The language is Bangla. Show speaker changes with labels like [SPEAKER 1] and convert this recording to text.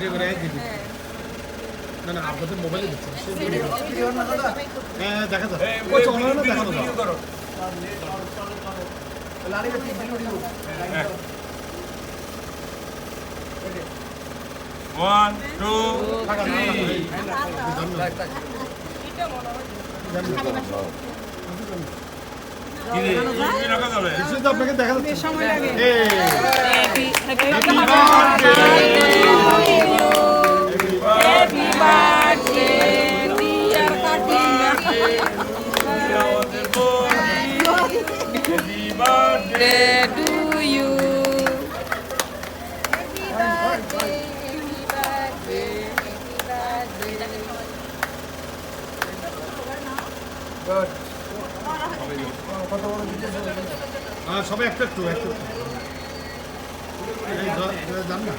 [SPEAKER 1] ভিডিও করে দিবি না না আপনাদের মোবাইলে দিচ্ছি হ্যাঁ দেখা যাবে ওই চলো না দেখানো ভিডিও করো লাড়িকে ভিডিও
[SPEAKER 2] 1 2 3
[SPEAKER 1] আপনাকে দেখা যাচ্ছে
[SPEAKER 3] সময় লাগে
[SPEAKER 1] সবাই একটা একটু জান না